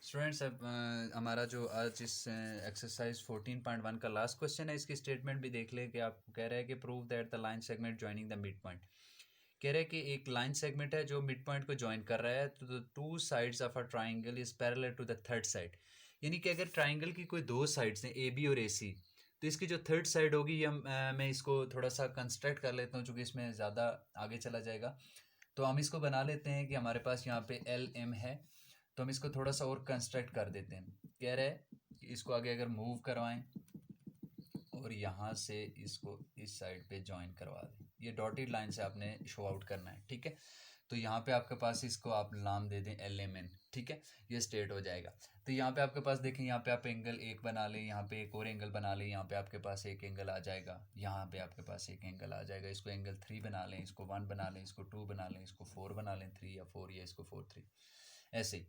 Students अब हमारा जो आज इस एक्सरसाइज 14.1 का लास्ट क्वेश्चन है, इसकी स्टेटमेंट भी देख लें कि आपको कह रहा है कि prove that the line segment joining the mid point. कह रहा है कि एक लाइन सेगमेंट है जो मिड पॉइंट को ज्वाइन कर रहा है, तो the two sides of a triangle is parallel to the third side. यानी कि अगर ट्राइंगल की कोई दो साइड्स हैं ए बी और ए सी, तो इसकी जो थर्ड साइड होगी ये मैं इसको थोड़ा सा कंस्ट्रक्ट कर लेता हूँ चूँकि इसमें ज़्यादा आगे चला जाएगा। तो हम इसको बना लेते हैं कि हमारे पास यहाँ पे एल एम है, तो हम इसको थोड़ा सा और कंस्ट्रक्ट कर देते हैं। कह रहे हैं कि इसको आगे अगर मूव करवाएं और यहाँ से इसको इस साइड पे ज्वाइन करवा दें, ये डॉटेड लाइन से आपने शो आउट करना है, ठीक है। तो यहाँ पे आपके पास इसको आप नाम दे दें एल एम एन, ठीक है, ये स्ट्रेट हो जाएगा। तो यहाँ पे आपके पास देखें, यहाँ पे आप एंगल एक बना लें, यहाँ पे एक और एंगल बना लें, यहाँ पे आपके पास एक एंगल आ जाएगा, यहाँ पे आपके पास एक एंगल आ जाएगा। इसको एंगल 3 बना लें, इसको 1 बना लें, इसको 2 बना लें, इसको 4 बना लें, 3 या 4 या इसको 4 3, ऐसे ही।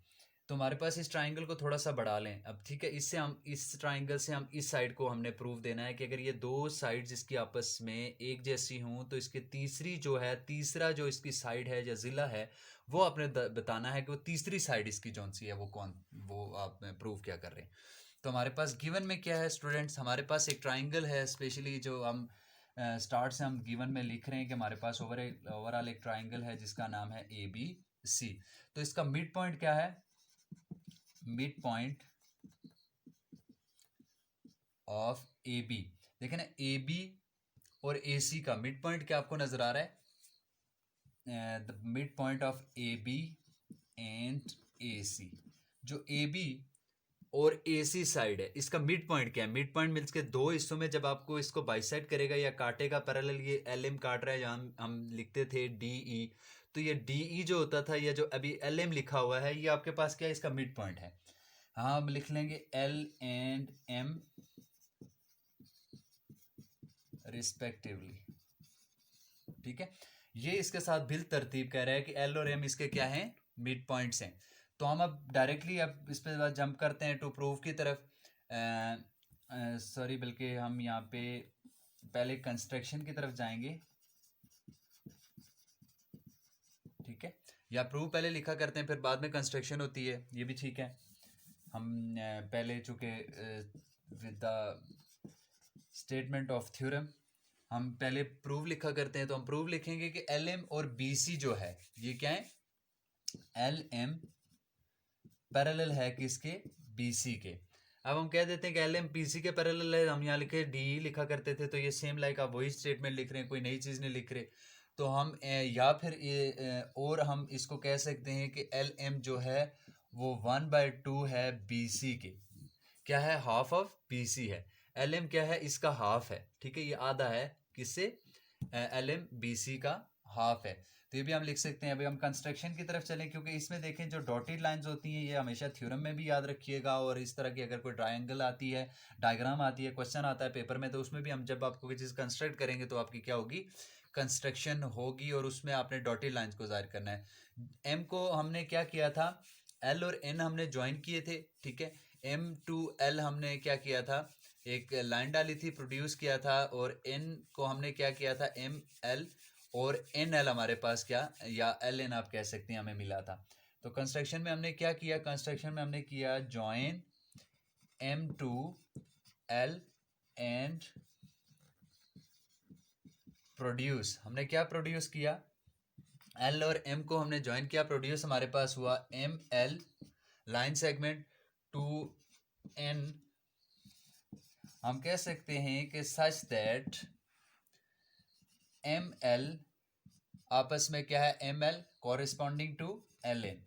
तो हमारे पास इस ट्राइंगल को थोड़ा सा बढ़ा लें अब, ठीक है। इससे हम इस ट्राइंगल से हम इस साइड को हमने प्रूव देना है कि अगर ये दो साइड्स इसकी आपस में एक जैसी हों तो इसके तीसरी जो है, तीसरा जो इसकी साइड है या ज़िला है, वो आपने बताना है कि वो तीसरी साइड इसकी जौन सी है वो कौन, वो आप प्रूव क्या कर रहे हैं। तो हमारे पास गिवन में क्या है स्टूडेंट्स, हमारे पास एक ट्राइंगल है, स्पेशली जो हम स्टार्ट से हम गिवन में लिख रहे हैं कि हमारे पास ओवरऑल एक ट्राइंगल है जिसका नाम है ए बी सी। तो इसका मिड पॉइंट क्या है, mid point of A B, देखें ना, ए बी और ए सी का मिड पॉइंट क्या आपको नजर आ रहा है, the mid point of A B and A C. जो ए बी और ए सी साइड है इसका मिड पॉइंट क्या है, मिड पॉइंट मीन्स के दो हिस्सों में जब आपको इसको बाइसेक्ट करेगा या काटेगा पैरेलल, ये एल एम काट रहा है, जहाँ हम लिखते थे डी ई, तो ये डी ई जो होता था, या जो अभी एल एम लिखा हुआ है, ये आपके पास क्या है, इसका मिड पॉइंट है। हाँ, हम लिख लेंगे एल एंड एम रिस्पेक्टिवली, ठीक है। ये इसके साथ बिल तरतीब कह रहा है कि एल और एम इसके क्या हैं, मिड पॉइंट्स हैं। तो हम अब डायरेक्टली अब इस पर जंप करते हैं टू प्रूफ की तरफ। सॉरी, बल्कि हम यहाँ पे पहले कंस्ट्रक्शन की तरफ जाएंगे, ठीक है, या प्रूफ पहले लिखा करते हैं फिर बाद में कंस्ट्रक्शन होती है, ये भी ठीक है। हम पहले चूँकि with the statement of theorem हम पहले प्रूव लिखा करते हैं, तो हम प्रूव लिखेंगे कि एल एम और बी सी जो है ये क्या है, एल एम पैरेलल है किसके, बी सी के। अब हम कह देते हैं कि एल एम बी सी के पैरेलल है, हम यहाँ लिखे डी लिखा करते थे, तो ये सेम लाइक आप वही स्टेटमेंट लिख रहे हैं, कोई नई चीज़ नहीं लिख रहे। तो हम या फिर ये और हम इसको कह सकते हैं कि एल एम जो है वो 1/2 है बी सी के, क्या है, हाफ ऑफ बी सी है। एल एम क्या है, इसका हाफ है, ठीक है, ये आधा है किससे, एल एम बी सी का हाफ है। तो ये भी हम लिख सकते हैं। अभी हम कंस्ट्रक्शन की तरफ चलें, क्योंकि इसमें देखें जो डॉटेड लाइंस होती हैं ये हमेशा थ्योरम में भी याद रखिएगा, और इस तरह की अगर कोई ट्रायंगल आती है, डायग्राम आती है, क्वेश्चन आता है पेपर में, तो उसमें भी हम जब आपको कोई चीज़ कंस्ट्रक्ट करेंगे तो आपकी क्या होगी, कंस्ट्रक्शन होगी, और उसमें आपने डॉटेड लाइंस को जाहिर करना है। एम को हमने क्या किया था, एल और एन हमने ज्वाइन किए थे, ठीक है। एम टू एल हमने क्या किया था, एक लाइन डाली थी, प्रोड्यूस किया था, और एन को हमने क्या किया था, एम एल, और एन एल हमारे पास क्या, या एल एन आप कह सकते हैं, हमें मिला था। तो कंस्ट्रक्शन में हमने क्या किया, कंस्ट्रक्शन में हमने किया join M to L and produce. हमने क्या प्रोड्यूस किया, एल और एम को हमने ज्वाइन किया, प्रोड्यूस हमारे पास हुआ M L line segment to N. हम कह सकते हैं कि सच दैट एम एल आपस में क्या है, M L corresponding to L N.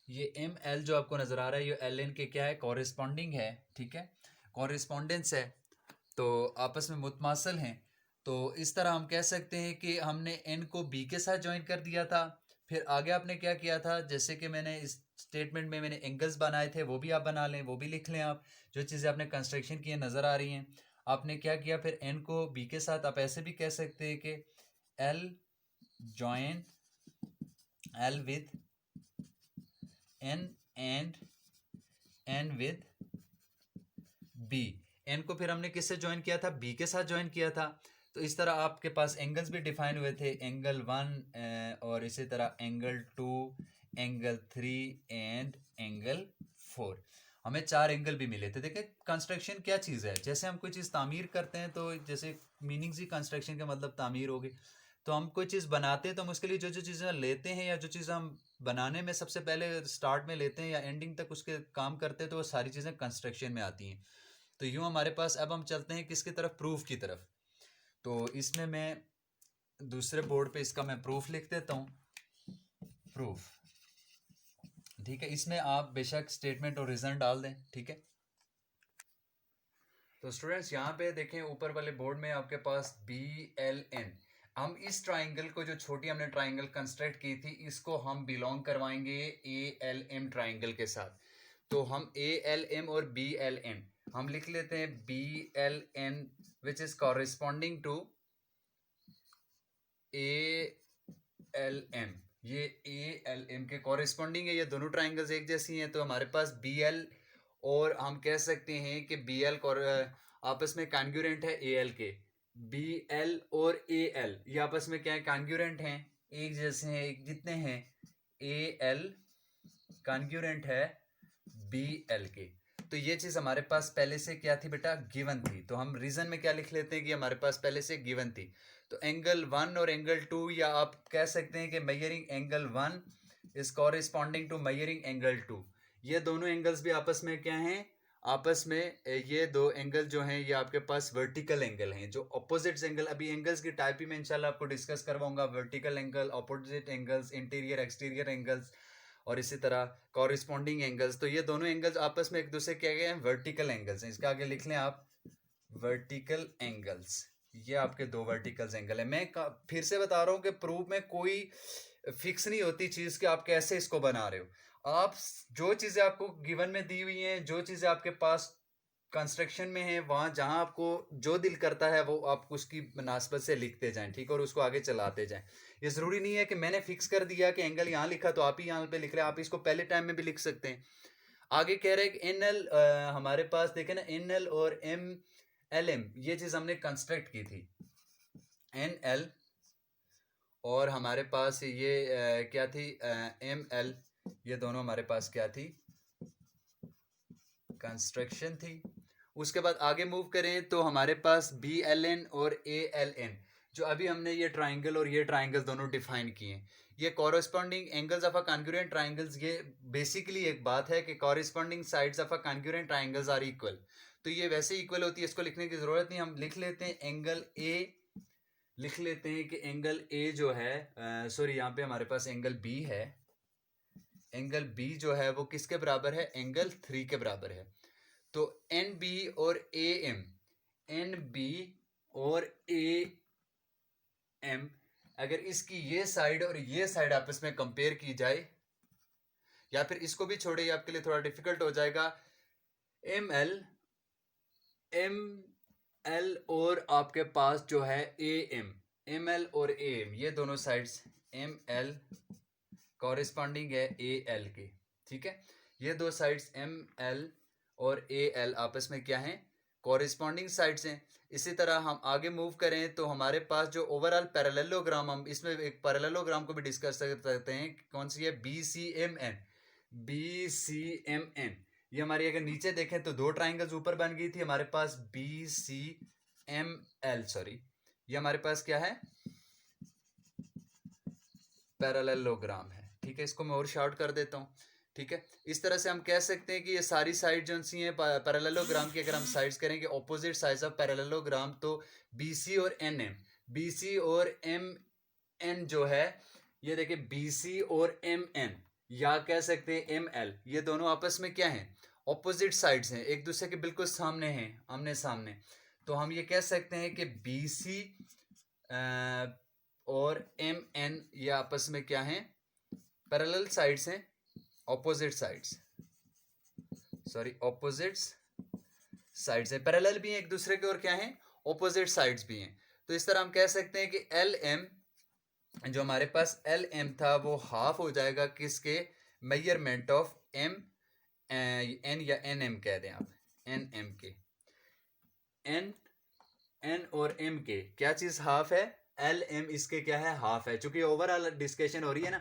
ये एम एल जो आपको नजर आ रहा है ये एल एन के क्या है, कॉरेस्पॉन्डिंग है, ठीक है, कॉरेस्पॉन्डेंस है, तो आपस में मुतमासल हैं। तो इस तरह हम कह सकते हैं कि हमने एन को बी के साथ ज्वाइन कर दिया था। फिर आगे आपने क्या किया था, जैसे कि मैंने इस स्टेटमेंट में मैंने एंगल्स बनाए थे, वो भी आप बना लें, वो भी लिख लें आप, जो चीज़ें आपने कंस्ट्रक्शन की नज़र आ रही हैं। आपने क्या किया, फिर एन को बी के साथ आप ऐसे भी कह सकते हैं कि L join L with N and N with B. N को फिर हमने किससे ज्वाइन किया था, बी के साथ ज्वाइन किया था। तो इस तरह आपके पास एंगल्स भी डिफाइन हुए थे, एंगल 1 और इसी तरह एंगल 2, एंगल 3 एंड एंगल 4, हमें 4 एंगल भी मिले थे। देखिए कंस्ट्रक्शन क्या चीज़ है, जैसे हम कोई चीज़ तामीर करते हैं तो जैसे मीनिंग्स ही कंस्ट्रक्शन का मतलब तामीर होगी। तो हम कोई चीज़ बनाते हैं तो हम उसके लिए जो जो चीज़ें लेते हैं या जो चीज़ हम बनाने में सबसे पहले स्टार्ट में लेते हैं या एंडिंग तक उसके काम करते हैं तो वो सारी चीज़ें कंस्ट्रक्शन में आती हैं। तो यूँ हमारे पास अब हम चलते हैं किसकी तरफ, प्रूफ की तरफ। तो इसमें मैं दूसरे बोर्ड पे इसका मैं प्रूफ लिख देता हूँ, प्रूफ, ठीक है। इसमें आप बेशक स्टेटमेंट और रीज़न डाल दें, ठीक है। तो स्टूडेंट्स यहाँ पे देखें ऊपर वाले बोर्ड में आपके पास BLN, हम इस ट्राइंगल को, जो छोटी हमने ट्राइंगल कंस्ट्रक्ट की थी, इसको हम बिलोंग करवाएंगे ALM ट्राइंगल के साथ। तो हम ALM और BLN हम लिख लेते हैं BLN which is corresponding to ALM, ये ALM के कॉरेस्पॉन्डिंग है। ये दोनों ट्राइंगल्स एक जैसी हैं। तो हमारे पास BL और हम कह सकते हैं कि BL आपस में कॉन्ग्रुएंट है AL के। BL और AL ये आपस में क्या है, कॉन्ग्रुएंट हैं, एक जैसे हैं, एक जितने हैं। AL कॉन्ग्रुएंट है BL के। तो ये चीज़ हमारे पास पहले से क्या थी बेटा, गिवन थी। तो हम रीजन में क्या लिख लेते हैं कि हमारे पास पहले से गिवन थी। तो एंगल 1 और एंगल 2, या आप कह सकते हैं कि measuring angle 1 is corresponding to measuring angle 2। ये दोनों एंगल्स भी आपस में क्या हैं, आपस में ये दो एंगल जो हैं ये आपके पास वर्टिकल एंगल हैं, जो अपोजिट एंगल। अभी एंगल्स की टाइप ही मैं इंशाल्लाह आपको डिस्कस करवाऊंगा, vertical angle, opposite angles, interior exterior angles और इसी तरह कॉरिस्पॉन्डिंग एंगल्स। तो ये दोनों एंगल्स आपस में एक दूसरे के आगे हैं, वर्टिकल एंगल्स हैं। इसके आगे लिख लें आप वर्टिकल एंगल्स। ये आपके दो वर्टिकल एंगल है। मैं फिर से बता रहा हूँ कि प्रूफ में कोई फिक्स नहीं होती चीज कि आप कैसे इसको बना रहे हो। आप जो चीजें आपको गिवन में दी हुई हैं, जो चीजें आपके पास कंस्ट्रक्शन में है, वहां जहां आपको जो दिल करता है वो आप उसकी मुनासबत से लिखते जाएं, ठीक है, और उसको आगे चलाते जाएं। ये ज़रूरी नहीं है कि मैंने फिक्स कर दिया कि एंगल यहाँ लिखा तो आप ही यहाँ पे लिख रहे हैं, आप इसको पहले टाइम में भी लिख सकते हैं। आगे कह रहे हैं कि NL, हमारे पास देखे ना NL और MLM, ये चीज़ हमने कंस्ट्रक्ट की थी। NL और हमारे पास ये क्या थी, ML, ये दोनों हमारे पास क्या थी, कंस्ट्रक्शन थी। उसके बाद आगे मूव करें तो हमारे पास BLN और ALN, जो अभी हमने ये ट्राइंगल और ये ट्राइंगल दोनों डिफाइन किए हैं, ये corresponding angles of a congruent triangles. ये बेसिकली एक बात है कि corresponding sides of a congruent triangles are equal. तो ये वैसे इक्वल होती है, इसको लिखने की जरूरत नहीं, हम लिख लेते हैं एंगल A, लिख लेते हैं कि एंगल A जो है, सॉरी यहाँ पे हमारे पास एंगल B है। एंगल B जो है वो किसके बराबर है, एंगल 3 के बराबर है। तो NB और AM, NB और AM, अगर इसकी ये साइड और ये साइड आपस में कंपेयर की जाए, या फिर इसको भी छोड़े, ये आपके लिए थोड़ा डिफिकल्ट हो जाएगा। ML और आपके पास जो है AM, ML और AM ये दोनों साइड्स, ML कॉरेस्पॉन्डिंग है AL के, ठीक है। ये दो साइड्स ML और AL आपस में क्या हैं, कॉरेस्पॉन्डिंग साइड्स हैं। इसी तरह हम आगे मूव करें तो हमारे पास जो ओवरऑल पैरेललोग्राम, हम इसमें एक पैरेललोग्राम को भी डिस्कस कर सकते हैं, कौन सी है, BCMN। BCMN ये हमारी अगर नीचे देखें तो दो ट्राइंगल्स ऊपर बन गई थी हमारे पास, BCML, सॉरी ये हमारे पास क्या है, पैरेललोग्राम है, ठीक है। इसको मैं और शॉर्ट कर देता हूँ, ठीक है। इस तरह से हम कह सकते हैं कि ये सारी साइड जो सी हैं पैरेललोग्राम की, अगर हम साइड्स करेंगे ऑपोजिट साइड्स ऑफ पैरेललोग्राम, तो BC और NM, BC और MN जो है, ये देखिए BC और MN, या कह सकते हैं ML, ये दोनों आपस में क्या हैं, ऑपोजिट साइड्स हैं, एक दूसरे के बिल्कुल सामने हैं, आमने सामने। तो हम ये कह सकते हैं कि BC और MN ये आपस में क्या हैं, पैरेलल साइड्स हैं, opposite sides, sorry opposite sides हैं, पैरेलल भी हैं एक दूसरे के और क्या हैं, ऑपोजिट साइड्स भी हैं। तो इस तरह हम कह सकते हैं कि LM, जो हमारे पास LM था वो हाफ हो जाएगा किसके, मेजरमेंट ऑफ N या NM कह दें आप, NM के, N और M के क्या चीज हाफ है, LM इसके क्या है, हाफ है। चूंकि ओवरऑल डिस्कशन हो रही है ना,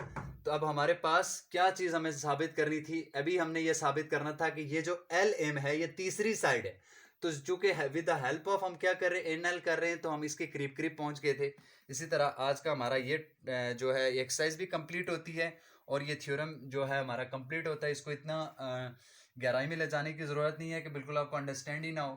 तो अब हमारे पास क्या चीज़ हमें साबित करनी थी, अभी हमने ये साबित करना था कि ये जो एल एम है ये तीसरी साइड है। तो चूंकि विद द हेल्प ऑफ हम क्या कर रहे हैं, एन एल कर रहे हैं, तो हम इसके करीब करीब पहुंच गए थे। इसी तरह आज का हमारा ये जो है एक्सरसाइज भी कंप्लीट होती है और ये थ्योरम जो है हमारा कंप्लीट होता है। इसको इतना गहराई में ले जाने की ज़रूरत नहीं है कि बिल्कुल आपको अंडरस्टैंड ही ना हो।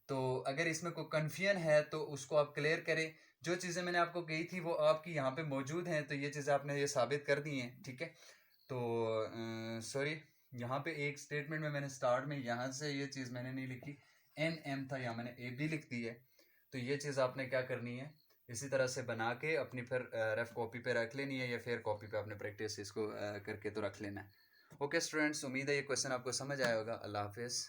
तो अगर इसमें कोई कन्फ्यूजन है तो उसको आप क्लियर करें। जो चीज़ें मैंने आपको कही थी वो आपकी यहाँ पे मौजूद हैं, तो ये चीज़ें आपने ये साबित कर दी हैं, ठीक है। तो सॉरी, यहाँ पे एक स्टेटमेंट में मैंने स्टार्ट में यहाँ से ये चीज़ मैंने नहीं लिखी, एन एम था, यहाँ मैंने ए बी लिख दी है। तो ये चीज़ आपने क्या करनी है, इसी तरह से बना के अपनी फिर रफ कॉपी पे रख लेनी है, या फिर कॉपी पे आपने प्रैक्टिस इसको करके तो रख लेना है। ओके स्टूडेंट्स, उम्मीद है ये क्वेश्चन आपको समझ आया होगा। अल्लाह हाफिज़।